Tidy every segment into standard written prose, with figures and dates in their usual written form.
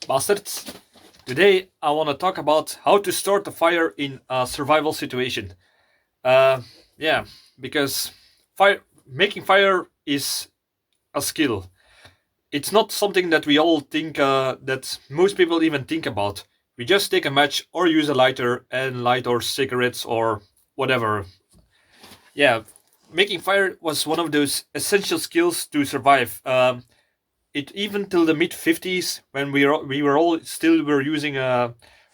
bastards. Today I want to talk about how to start a fire in a survival situation. Uh, yeah, because fire making fire is a skill. It's not something that we all think that most people even think about. We just take a match or use a lighter and light our cigarettes or whatever. Yeah, making fire was one of those essential skills to survive. It even till the mid 50s when we were all still were using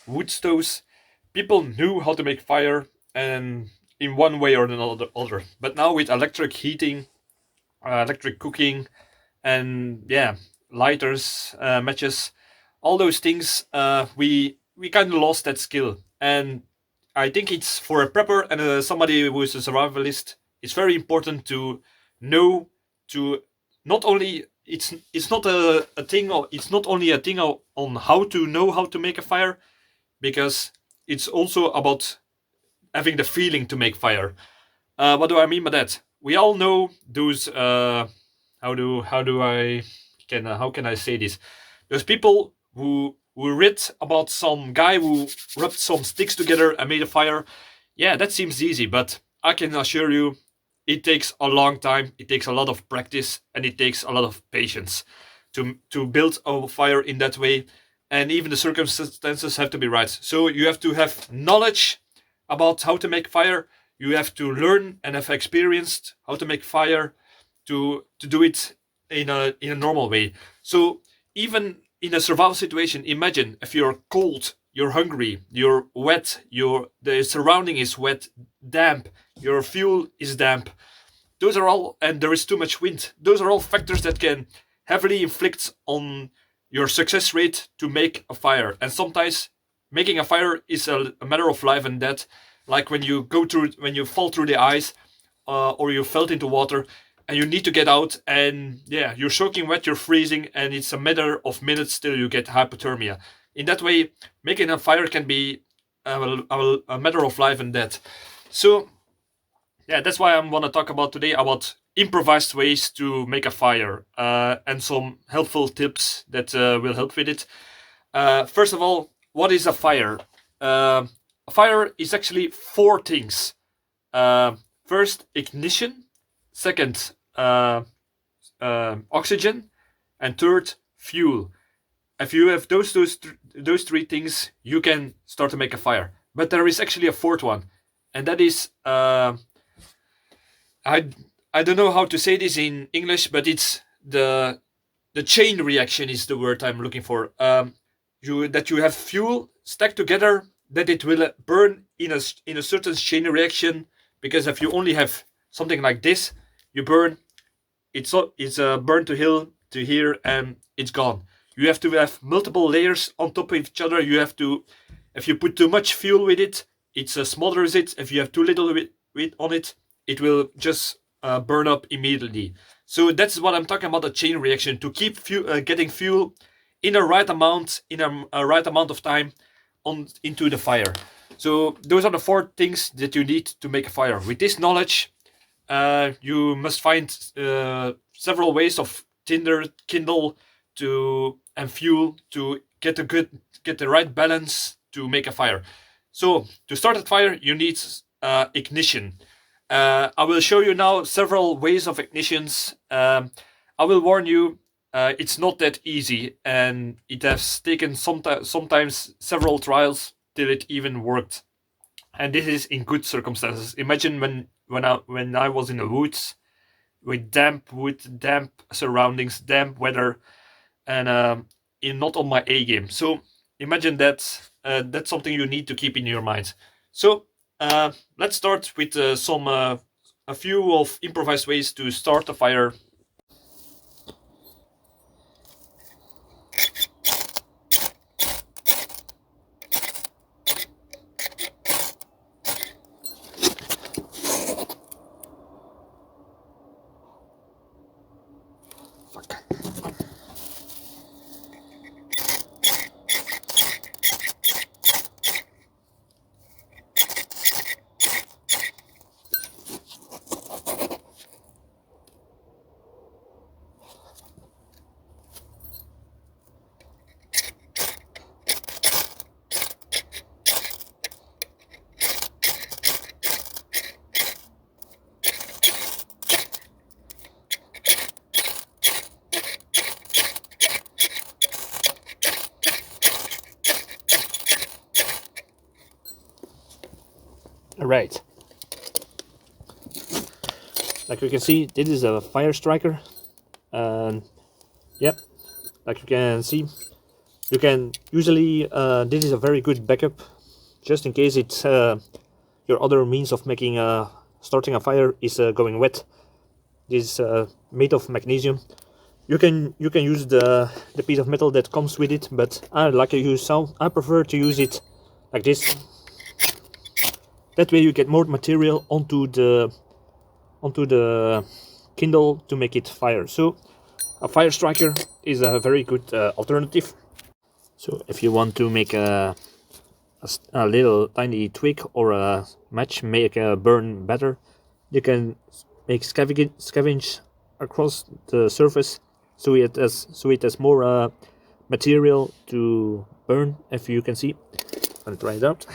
wood stoves. People knew how to make fire and in one way or another. But now with electric heating, electric cooking, and yeah, lighters, matches, all those things, we kind of lost that skill. And I think it's for a prepper and somebody who is a survivalist. It's very important to know to not only it's not a thing or it's not only a thing on how to know how to make a fire, because it's also about having the feeling to make fire. What do I mean by that? We all know those. How can I say this? There's people who read about some guy who rubbed some sticks together and made a fire. Yeah, that seems easy, but I can assure you, it takes a long time. It takes a lot of practice and it takes a lot of patience to build a fire in that way. And even the circumstances have to be right. So you have to have knowledge about how to make fire. You have to learn and have experienced how to make fire to do it in a normal way. So even in a survival situation, imagine if you're cold, you're hungry, you're wet, the surrounding is wet, damp, your fuel is damp. Those are all, and there is too much wind. Those are all factors that can heavily inflict on your success rate to make a fire. And sometimes making a fire is a matter of life and death. Like when you fall through the ice, or you fell into water, and you need to get out, and yeah, you're soaking wet, you're freezing, and it's a matter of minutes till you get hypothermia. In that way, making a fire can be a matter of life and death. So yeah, that's why I'm gonna talk about today about improvised ways to make a fire, and some helpful tips that will help with it. First of all, what is a fire? A fire is actually four things. First, ignition. Second, oxygen. And third, fuel. If you have those three things, you can start to make a fire. But there is actually a fourth one, and that is I I don't know how to say this in English, but it's the chain reaction is the word I'm looking for. You have fuel stacked together, that it will burn in a certain chain reaction. Because if you only have something like this, you burn, it's burn to here, and it's gone. You have to have multiple layers on top of each other. If you put too much fuel with it, it smothers it. If you have too little with on it, it will just burn up immediately. So that's what I'm talking about, a chain reaction, to keep getting fuel in a right amount, in a right amount of time on into the fire. So those are the four things that you need to make a fire. With this knowledge, you must find several ways of tinder, kindle, and fuel to get the right balance to make a fire. So to start a fire, you need ignition. I will show you now several ways of ignitions. I will warn you, it's not that easy, and it has taken sometimes several trials till it even worked. And this is in good circumstances. Imagine when I was in the woods with damp wood, damp surroundings, damp weather, and not on my A game. So imagine that that's something you need to keep in your mind. So let's start with a few of improvised ways to start a fire. Alright, like you can see, this is a fire striker, and yep, like you can see, you can usually, this is a very good backup, just in case it's your other means of making starting a fire is going wet. This is made of magnesium. You can use the piece of metal that comes with it, but I prefer to use it like this. That way you get more material onto the kindle to make it fire. So a fire striker is a very good alternative. So if you want to make a little tiny twig or a match make burn better, you can make scavenge across the surface, so it has more material to burn. If you can see, I'll try it out.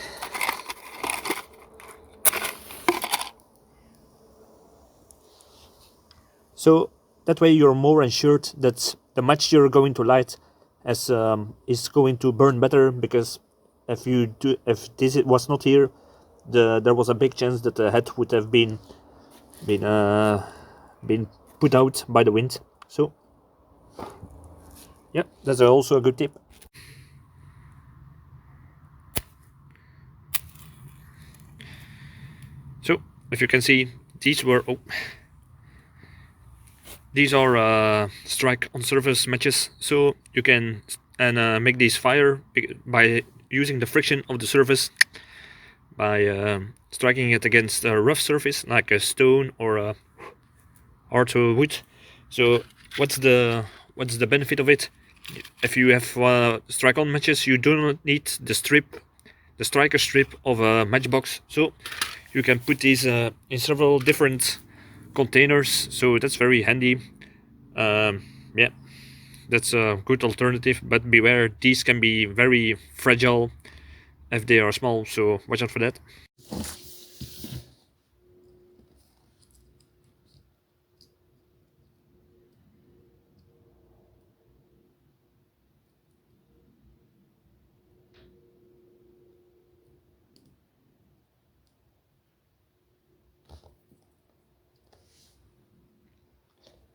So that way you're more assured that the match you're going to light is going to burn better, because if this was not here, there was a big chance that the head would have been put out by the wind. So yeah, that's also a good tip. So if you can see, these are strike on surface matches. So you can make these fire by using the friction of the surface, by striking it against a rough surface like a stone or a hard wood. So what's the benefit of it? If you have strike-on matches, you do not need the striker strip of a matchbox. So you can put these in several different containers. So that's very handy. Yeah, that's a good alternative. But beware, these can be very fragile if they are small. So watch out for that.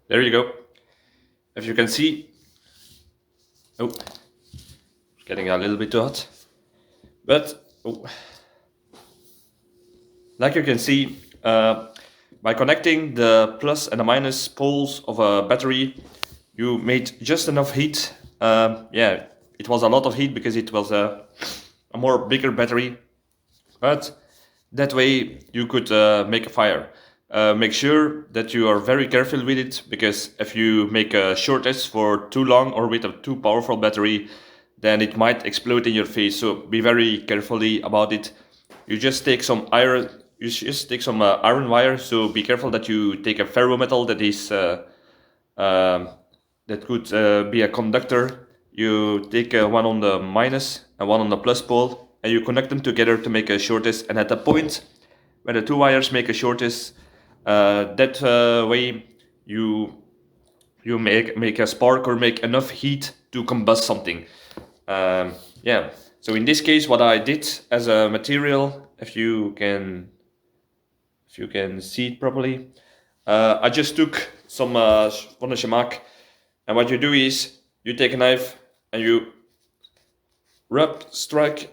There you go. If you can see, oh, it's getting a little bit too hot. But like you can see, by connecting the plus and the minus poles of a battery, you made just enough heat. Yeah, it was a lot of heat because it was a more bigger battery, but that way you could make a fire. Make sure that you are very careful with it, because if you make a shortage for too long or with a too powerful battery, then it might explode in your face. So be very carefully about it. You just take some iron. You just take some iron wire. So be careful that you take a ferrometal that is that could be a conductor. You take one on the minus and one on the plus pole, and you connect them together to make a shortest. And at the point where the two wires make a shortest, that way you make a spark or make enough heat to combust something. Yeah. So in this case, what I did as a material, if you can see it properly, I just took some von der Schmack, and what you do is you take a knife and you strike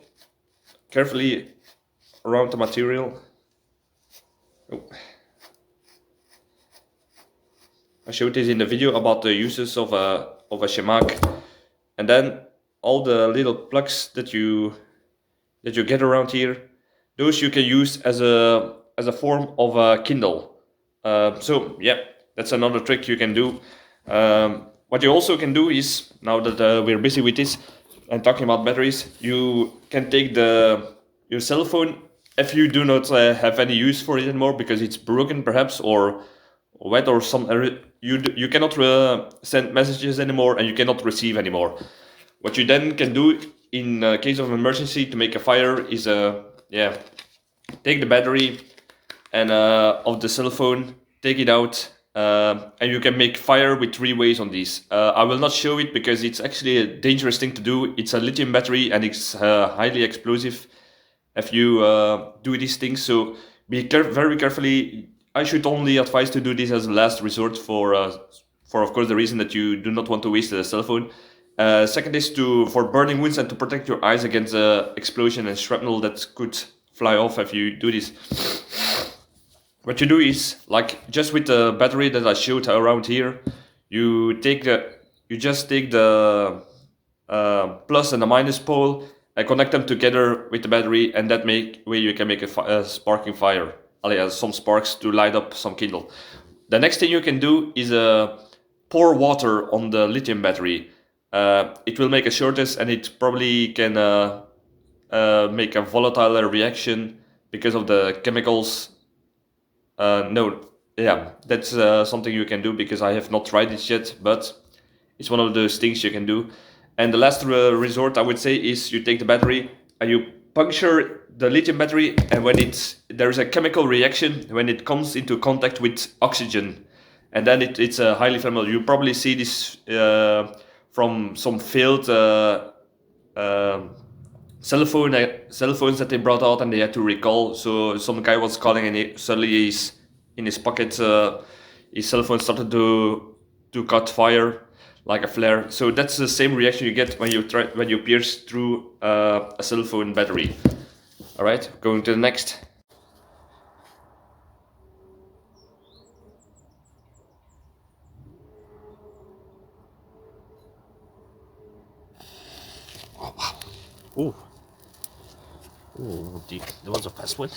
carefully around the material. Oh. I showed this in the video about the uses of a shemak, and then all the little plugs that you get around here, those you can use as a form of a kindle. So yeah, that's another trick you can do. What you also can do is, now that we're busy with this and talking about batteries, you can take your cell phone, if you do not have any use for it anymore because it's broken perhaps, or wet, or you cannot send messages anymore and you cannot receive anymore. What you then can do in case of emergency to make a fire is take the battery and of the cell phone, take it out, and you can make fire with 3 ways on these. I will not show it because it's actually a dangerous thing to do. It's a lithium battery and it's highly explosive, if you do these things. So be very carefully. I should only advise to do this as a last resort for of course the reason that you do not want to waste a cell phone. Second is for burning wounds and to protect your eyes against explosion and shrapnel that could fly off if you do this. What you do is, like just with the battery that I showed around here, you just take the plus and the minus pole and connect them together with the battery, and that way you can make a sparking fire. Some sparks to light up some kindle. The next thing you can do is pour water on the lithium battery. It will make a shortness, and it probably can make a volatile reaction because of the chemicals. That's something you can do because I have not tried it yet, but it's one of those things you can do. And the last resort I would say is you take the battery and you puncture the lithium battery, and when there's a chemical reaction when it comes into contact with oxygen, and then it's highly flammable. You probably see this from some failed cell phones that they brought out and they had to recall. So some guy was calling and suddenly in his pocket his cell phone started to cut fire like a flare. So that's the same reaction you get when you pierce through a cell phone battery. All right, going to the next. Ooh. Ooh, that was a fast one.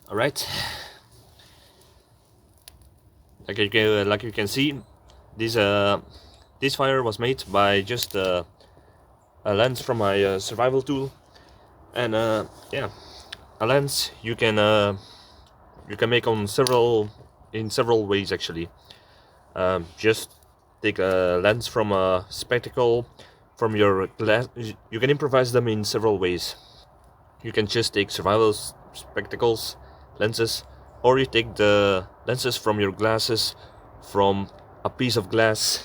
All right. Like you can see, this fire was made by just a lens from my survival tool, and a lens you can make in several ways actually. Just take a lens from a spectacle from your glass. You can improvise them in several ways. You can just take survival spectacles, lenses, or you take the lenses from your glasses from a piece of glass.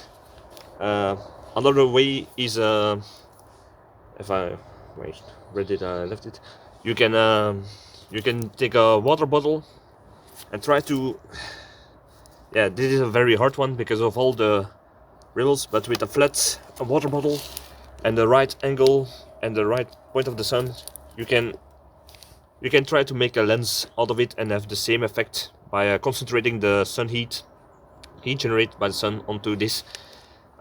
Another way is if I wait, where did I left it? You can take a water bottle and try to. Yeah, this is a very hard one because of all the ripples, but with a flat water bottle and the right angle and the right point of the sun, you can try to make a lens out of it and have the same effect by concentrating the sun heat generated by the sun onto this.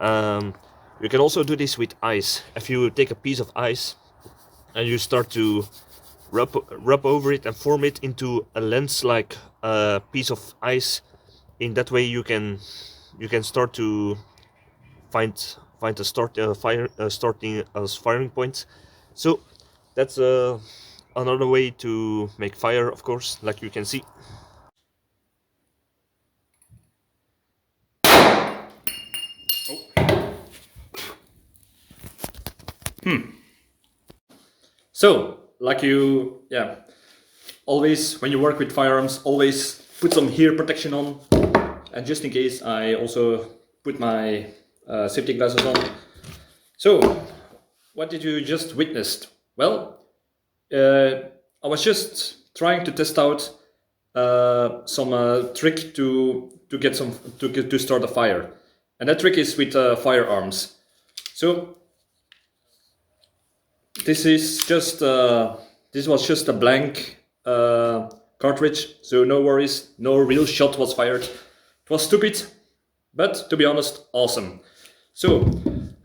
You can also do this with ice. If you take a piece of ice and you start to rub over it and form it into a lens-like piece of ice, in that way you can start to find a starting as firing point. So that's another way to make fire, of course, like you can see. So, always when you work with firearms, always put some ear protection on, and just in case, I also put my safety glasses on. So, what did you just witness? Well, I was just trying to test out some trick to start a fire, and that trick is with firearms. So this was just a blank cartridge, so no worries, no real shot was fired. It was stupid, but to be honest, awesome. So,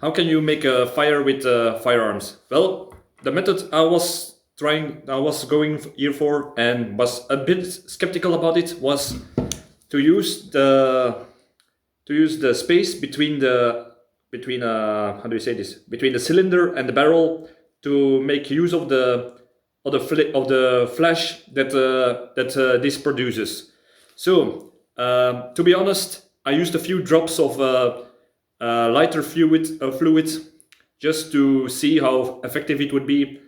how can you make a fire with firearms? Well, the method I was going here for and was a bit skeptical about it was to use the space between how do you say this? Between the cylinder and the barrel to make use of the flash that this produces. So, to be honest, I used a few drops of lighter fluid just to see how effective it would be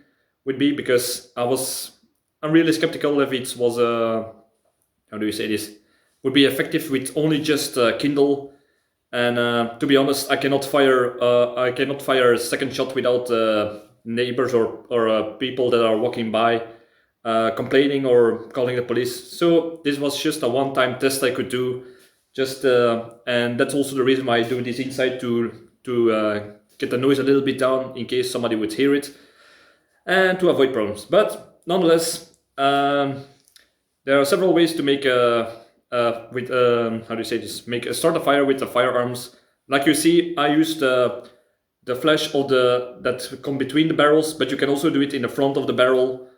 because I'm really skeptical if it was how do you say this, would be effective with only just kindle. And to be honest, I cannot fire a second shot without neighbors or people that are walking by complaining or calling the police. So this was just a one-time test I could do. And that's also the reason why I do this inside to get the noise a little bit down in case somebody would hear it, and to avoid problems. But nonetheless, there are several ways to make start a fire with the firearms. Like you see, I used the flash of that come between the barrels, but you can also do it in the front of the barrel.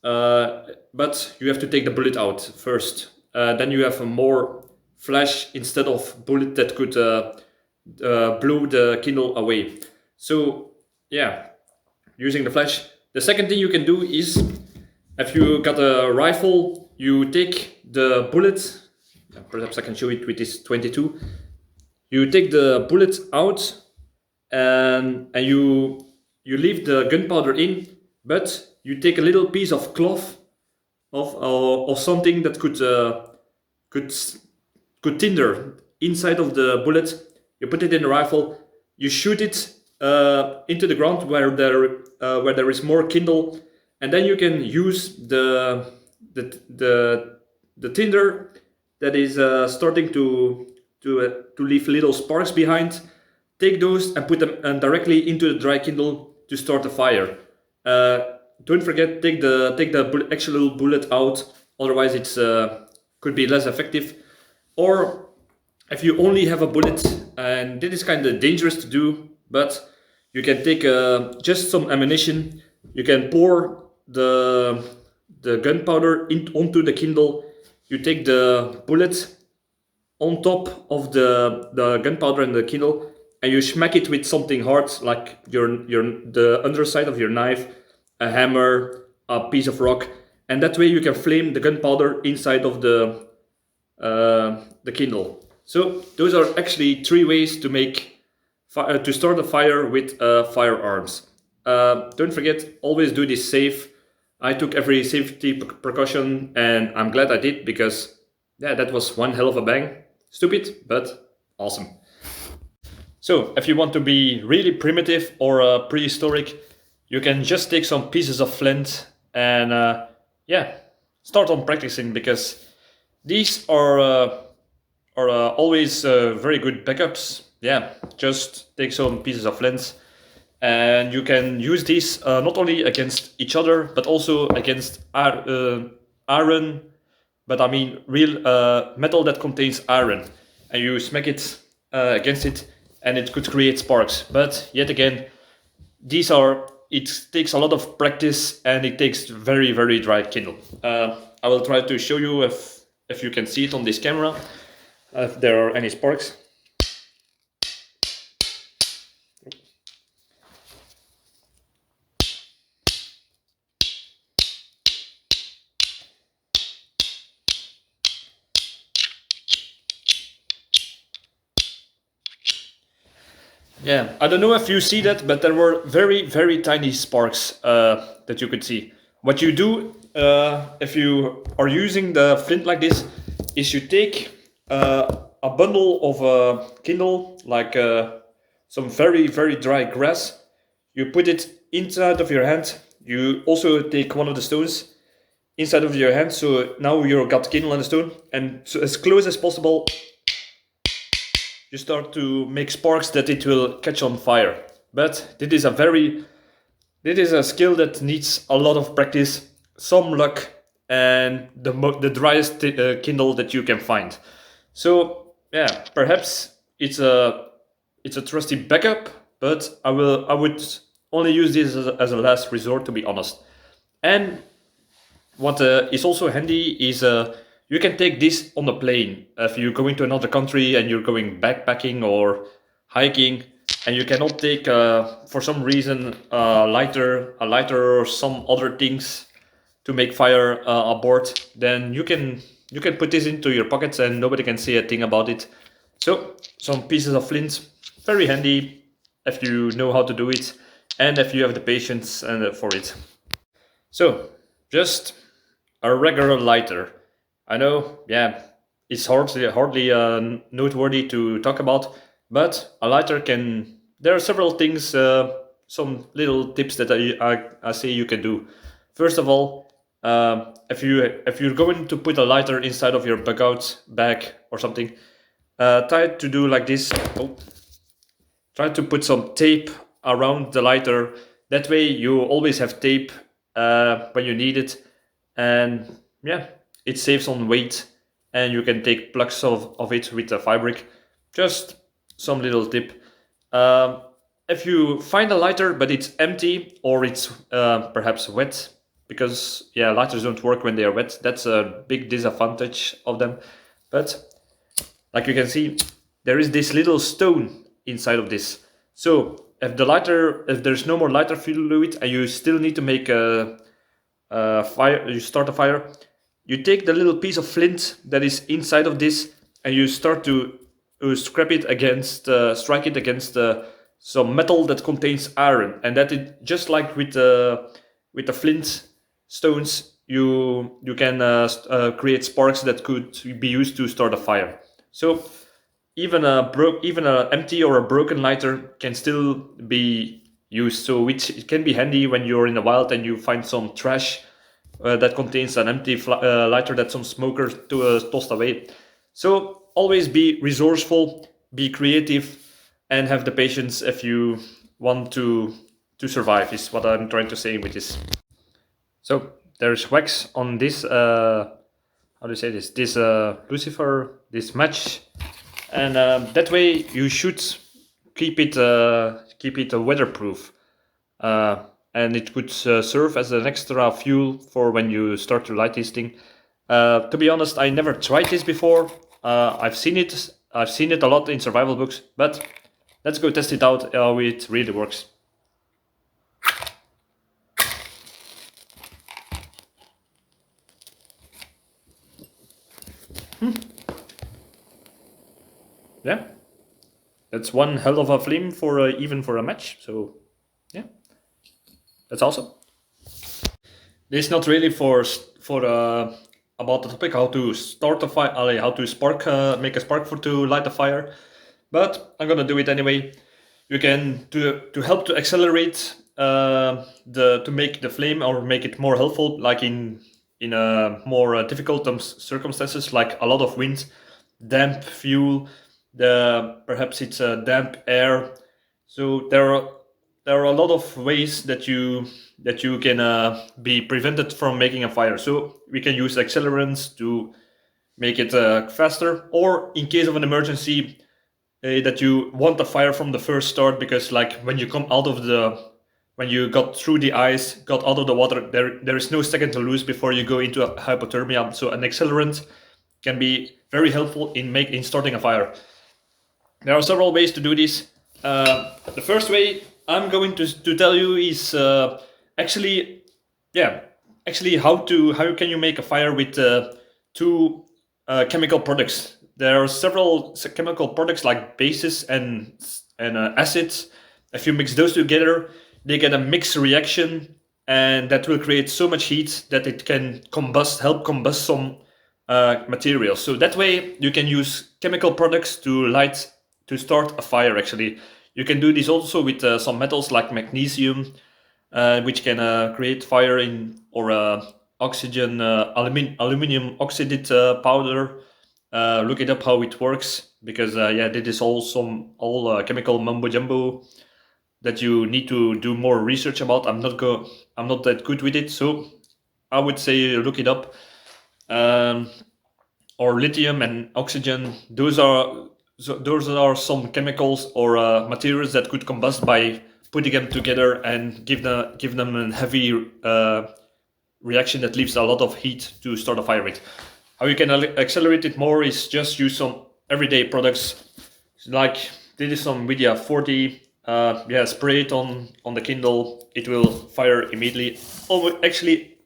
But you have to take the bullet out first. Then you have a more flash instead of bullet that could blow the Kindle away. So yeah, using the flash. The second thing you can do is, if you got a rifle, you take the bullet. Perhaps I can show it with this 22. You take the bullet out, and you leave the gunpowder in, but you take a little piece of cloth or something that could tinder inside of the bullet. You put it in the rifle. You shoot it into the ground where there is more Kindle, and then you can use the tinder that is starting to leave little sparks behind. Take those and put them directly into the dry Kindle to start a fire. Don't forget, take the actual bullet out, otherwise it's could be less effective. Or if you only have a bullet, and this is kind of dangerous to do, but you can take just some ammunition. You can pour the gunpowder onto the Kindle. You take the bullet on top of the gunpowder and the Kindle, and you smack it with something hard, like the underside of your knife, a hammer, a piece of rock, and that way you can flame the gunpowder inside of the Kindle. So those are actually 3 ways to start a fire with firearms. Don't forget, always do this safe. I took every safety precaution, and I'm glad I did, because that was one hell of a bang. Stupid, but awesome. So if you want to be really primitive or prehistoric, you can just take some pieces of flint and start on practicing, because these are always very good backups. Yeah, just take some pieces of flint, and you can use these not only against each other, but also against iron, but I mean real metal that contains iron, and you smack it against it, and it could create sparks. But yet again, it takes a lot of practice, and it takes very, very dry Kindle. I will try to show you if you can see it on this camera, if there are any sparks. Yeah, I don't know if you see that, but there were very, very tiny sparks that you could see. What you do if you are using the flint like this is you take a bundle of Kindle, like some very, very dry grass. You put it inside of your hand. You also take one of the stones inside of your hand. So now you've got Kindle and the stone, and so as close as possible, you start to make sparks that it will catch on fire. But this is a skill that needs a lot of practice, some luck, and the driest Kindle that you can find. So yeah, perhaps it's a trusty backup, but I would only use this as a last resort, to be honest. And what is also handy is you can take this on the plane if you're going to another country and you're going backpacking or hiking, and you cannot take for some reason a lighter or some other things to make fire aboard. Then you can put this into your pockets and nobody can say a thing about it. So some pieces of flint, very handy if you know how to do it and if you have the patience for it. So just a regular lighter. I know, yeah, it's hardly noteworthy to talk about, but a lighter can. There are several things, some little tips that I say you can do. First of all, if you're going to put a lighter inside of your bug out bag or something, try to do like this. Oh, try to put some tape around the lighter. That way you always have tape when you need it, and yeah, it saves on weight, and you can take plugs of it with a fabric. Just some little tip. If you find a lighter but it's empty or it's perhaps wet, because yeah, lighters don't work when they are wet. That's a big disadvantage of them. But like you can see, there is this little stone inside of this. So if there's no more lighter fluid and you still need to make a fire, you start a fire, you take the little piece of flint that is inside of this and you start to strike it against some metal that contains iron, and that it just like with the flint stones, you can create sparks that could be used to start a fire. So even a empty or a broken lighter can still be used. So which it can be handy when you're in the wild and you find some trash that contains an empty lighter that some smokers tossed away. So always be resourceful, be creative, and have the patience if you want to survive. Is what I'm trying to say with this. So there's wax on this. How do you say this? This lucifer, this match, and that way you should keep it weatherproof, and it could serve as an extra fuel for when you start to light this thing. To be honest, I never tried this before. I've seen it a lot in survival books, but let's go test it out how it really works. Yeah, that's one hell of a flame for even for a match. So yeah, that's awesome. This is not really for about the topic how to start a fire, how to spark make a spark for to light a fire, but I'm gonna do it anyway. You can to help to accelerate to make the flame or make it more helpful, like in more difficult circumstances, like a lot of wind, damp fuel, perhaps it's damp air. So there are a lot of ways that you can be prevented from making a fire. So we can use accelerants to make it faster, or in case of an emergency, that you want a fire from the first start, because like when you come out of when you got through the ice, got out of the water, there is no second to lose before you go into a hypothermia. So an accelerant can be very helpful in starting a fire. There are several ways to do this. The first way I'm going to tell you is actually how can you make a fire with two chemical products. There are several chemical products like bases and acids. If you mix those together, they get a mixed reaction, and that will create so much heat that it can help combust some materials. So that way you can use chemical products to start a fire. Actually, you can do this also with some metals like magnesium, which can create fire or oxygen, aluminum oxide powder. Look it up how it works, because this is all chemical mumbo jumbo that you need to do more research about. I'm not that good with it, so I would say look it up. Or lithium and oxygen, those are some chemicals or materials that could combust by putting them together and give them a heavy reaction that leaves a lot of heat to start a fire with. How you can accelerate it more is just use some everyday products, like this is some Widia 40. Spray it on the Kindle, it will fire immediately. Actually,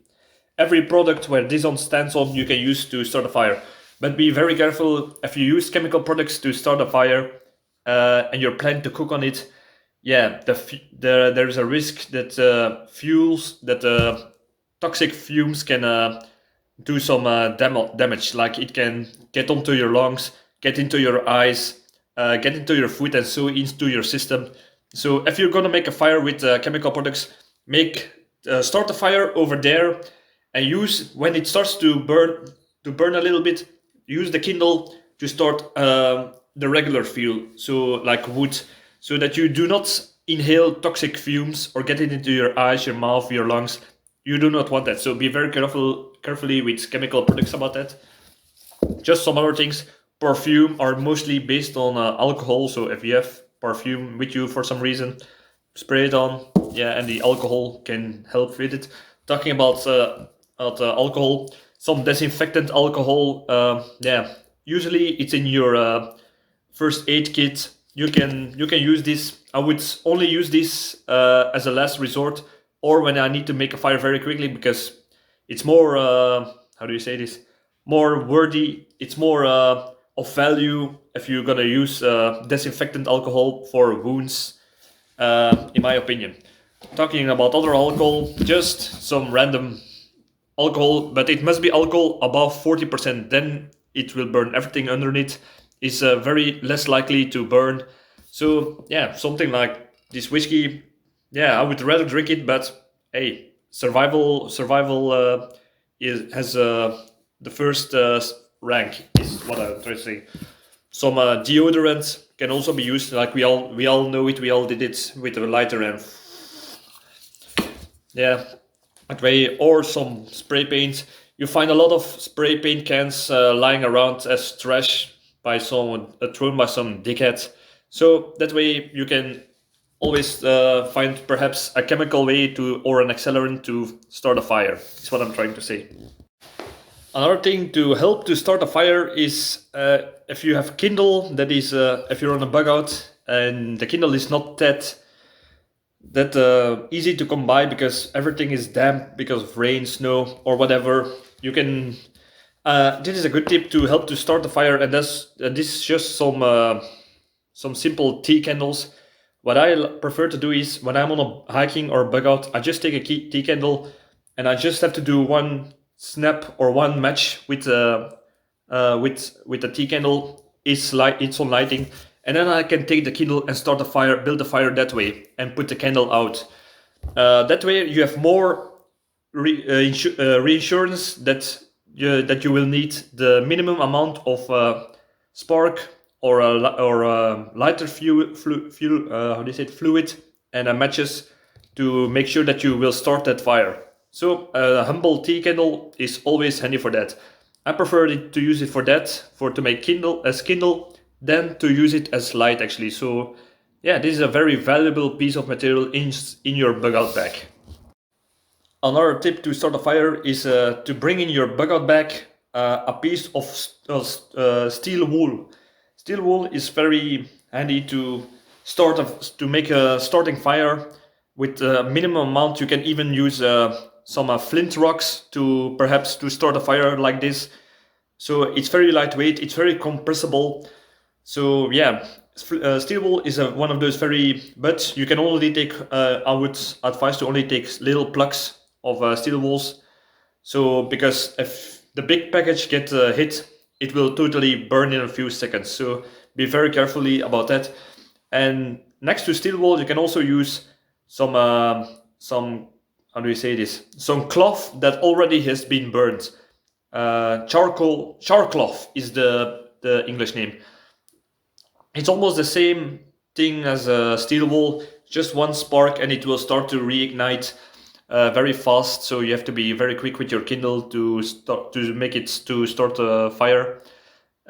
every product where this one stands on you can use to start a fire. But be very careful if you use chemical products to start a fire and you're planning to cook on it. Yeah, there's a risk that toxic fumes can do some damage. Like it can get onto your lungs, get into your eyes, get into your food, and so into your system. So if you're gonna make a fire with chemical products, start the fire over there, and use when it starts to burn a little bit. Use the kindle to start the regular fuel, so like wood, so that you do not inhale toxic fumes or get it into your eyes, your mouth, your lungs. You do not want that. So be very carefully with chemical products about that. Just some other things. Perfume are mostly based on alcohol. So if you have perfume with you for some reason, spray it on. Yeah, and the alcohol can help with it. Talking about alcohol, some disinfectant alcohol. Yeah, usually it's in your first aid kit. You can use this. I would only use this as a last resort, or when I need to make a fire very quickly, because it's more how do you say this? More worthy. It's more of value if you're gonna use disinfectant alcohol for wounds. In my opinion. Talking about other alcohol, just some random alcohol, but it must be alcohol above 40%. Then it will burn everything underneath. Is very less likely to burn. So yeah, something like this whiskey. Yeah, I would rather drink it, but hey, survival has the first rank is what I'm trying to say. Some deodorant can also be used. Like we all know it. We all did it with a lighter and yeah, that way. Or some spray paint. You find a lot of spray paint cans lying around as trash by someone thrown by some dickhead. So that way you can always find perhaps a chemical way to or an accelerant to start a fire. That's what I'm trying to say. Another thing to help to start a fire is if you have Kindle, that is if you're on a bug out and the Kindle is not that easy to come by because everything is damp because of rain, snow, or whatever. You can. This is a good tip to help to start the fire, and this is just some simple tea candles. What I prefer to do is when I'm on a hiking or bug out, I just take a tea candle, and I just have to do one snap or one match with the tea candle. It's on lighting, and then I can take the Kindle and start a fire, build a fire that way, and put the candle out. That way you have more reassurance that you will need the minimum amount of spark or lighter fuel how do you say it, fluid and matches to make sure that you will start that fire. So a humble tea candle is always handy for that. I prefer to use it for that, to make Kindle than to use it as light actually. So yeah, this is a very valuable piece of material in your bug out bag. Another tip to start a fire is to bring in your bug out bag a piece of steel wool. Steel wool is very handy to make a starting fire with a minimum amount. You can even use some flint rocks to start a fire like this. So it's very lightweight, it's very compressible. So yeah, steel wool is one of those but you can only take, I would advise to only take little plugs of steel wools. So because if the big package gets hit, it will totally burn in a few seconds. So be very carefully about that. And next to steel wool, you can also use some how do you say this? Some cloth that already has been burned. Char cloth is the English name. It's almost the same thing as a steel wool, just one spark and it will start to reignite very fast. So you have to be very quick with your Kindle to start a fire.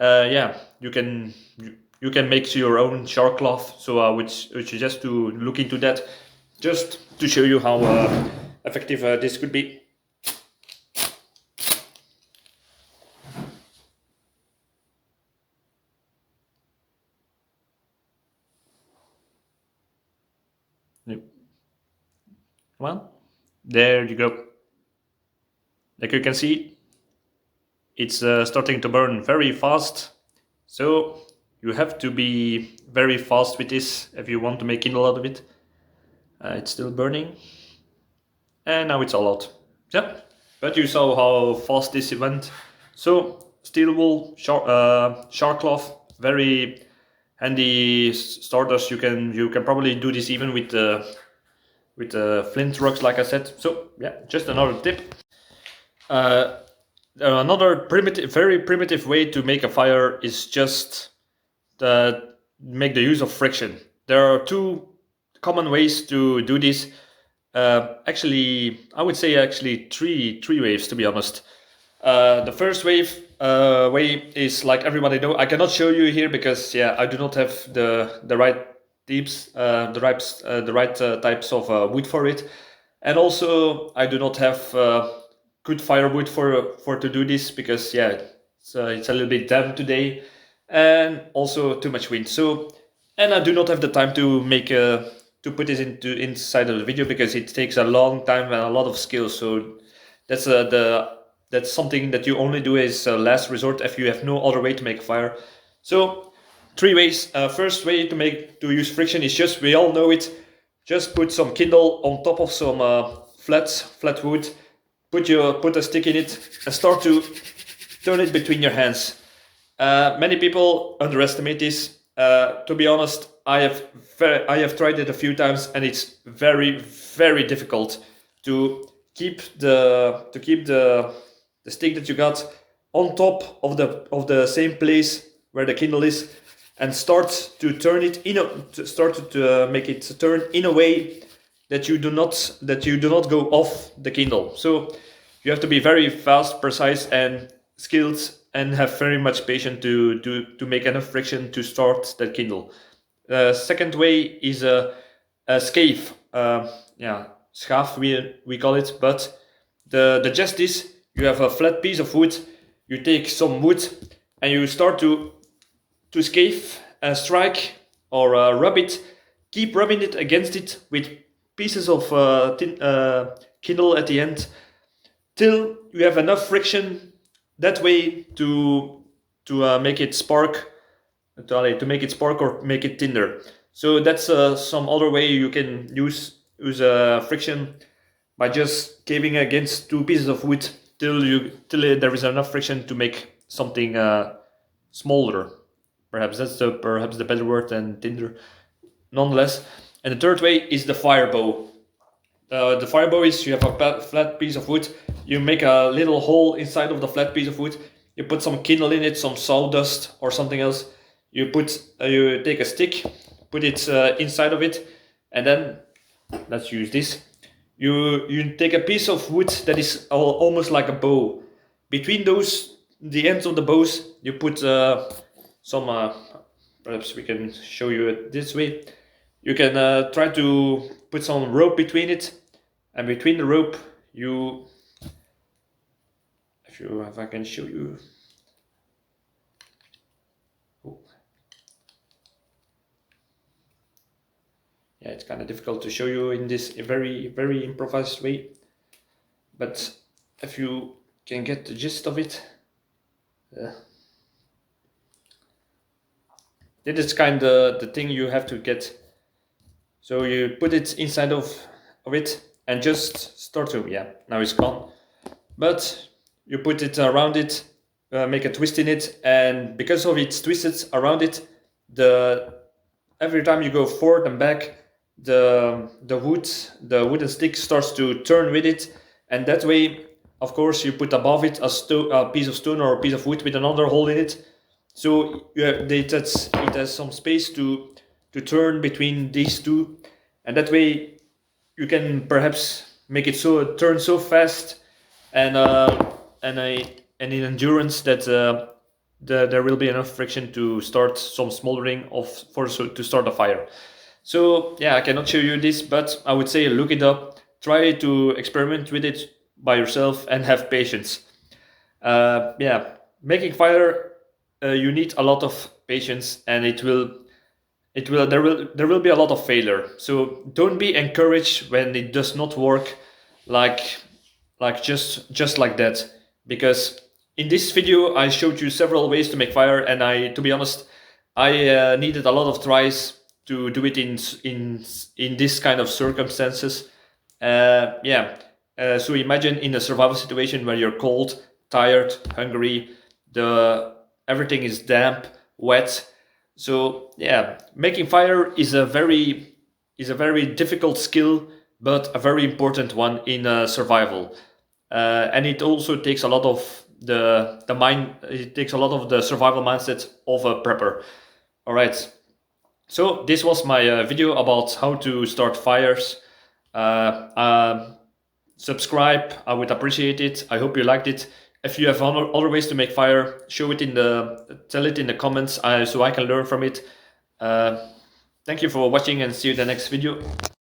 Yeah, you can make your own char cloth. So I would suggest to look into that, just to show you how effective this could be. Well, there you go. Like you can see, it's starting to burn very fast. So you have to be very fast with this if you want to make Kindle out of it. It's still burning. And now it's all out. Yeah, but you saw how fast this went. So steel wool, char cloth, very handy starters. You can probably do this even with flint rocks, like I said. So yeah, just another tip. Another very primitive way to make a fire is just make the use of friction. There are two common ways to do this. Actually, I would say three ways, to be honest. The first way is like everybody know. I cannot show you here because I do not have the right tips, the right types of wood for it, and also I do not have good firewood for to do this because it's a little bit damp today, and also too much wind. So, and I do not have the time to make to put this inside of the video because it takes a long time and a lot of skill. So that's that's something that you only do as a last resort if you have no other way to make fire. So three ways. First way to use friction is just, we all know it. Just put some kindle on top of some flat wood. Put a stick in it and start to turn it between your hands. Many people underestimate this. To be honest, I have tried it a few times, and it's very, very difficult to keep the stick that you got on top of the same place where the kindle is, and start to turn it to make it turn in a way that you do not go off the kindle. So you have to be very fast, precise, and skilled, and have very much patience to make enough friction to start that kindle. Second way is a scave. Schaaf we call it, but the gist is, you have a flat piece of wood, you take some wood, and you start to scave, strike, or rub it. Keep rubbing it against it with pieces of kindle at the end, till you have enough friction that way to make it spark, to make it spark or make it tinder. So that's some other way you can use friction, by just caving against two pieces of wood till there is enough friction to make something smaller. Perhaps that's the better word than tinder, nonetheless. And the third way is the fire bow. The fire bow is, you have a flat piece of wood, you make a little hole inside of the flat piece of wood, you put some kindle in it, some sawdust or something else, you take a stick, put it inside of it, and then, let's use this, you take a piece of wood that is almost like a bow. Between the ends of the bows, you put some, perhaps we can show you it this way. You can try to put some rope between it, and between the rope, if I can show you. Oh. Yeah, it's kind of difficult to show you in this very, very improvised way, but if you can get the gist of it, this is kind of the thing you have to get. So you put it inside of it and just start to, now it's gone. But you put it around it, make a twist in it, and because of it's twisted around it, every time you go forward and back, the wooden stick starts to turn with it, and that way, of course, you put above it a piece of stone or a piece of wood with another hole in it. So it has some space to turn between these two, and that way you can perhaps make it turn so fast and in endurance that there will be enough friction to start some smoldering to start a fire. So I cannot show you this, but I would say look it up, try to experiment with it by yourself, and have patience. Making fire, you need a lot of patience, and there will be a lot of failure. So don't be encouraged when it does not work, like just like that, because in this video I showed you several ways to make fire, and to be honest, I needed a lot of tries to do it in this kind of circumstances. So imagine in a survival situation where you're cold, tired, hungry, everything is damp, wet. So yeah, making fire is a very difficult skill, but a very important one in survival. And it also takes a lot of the mind. It takes a lot of the survival mindset of a prepper. All right. So this was my video about how to start fires. Subscribe, I would appreciate it. I hope you liked it. If you have other ways to make fire, tell it in the comments so I can learn from it. Thank you for watching and see you in the next video.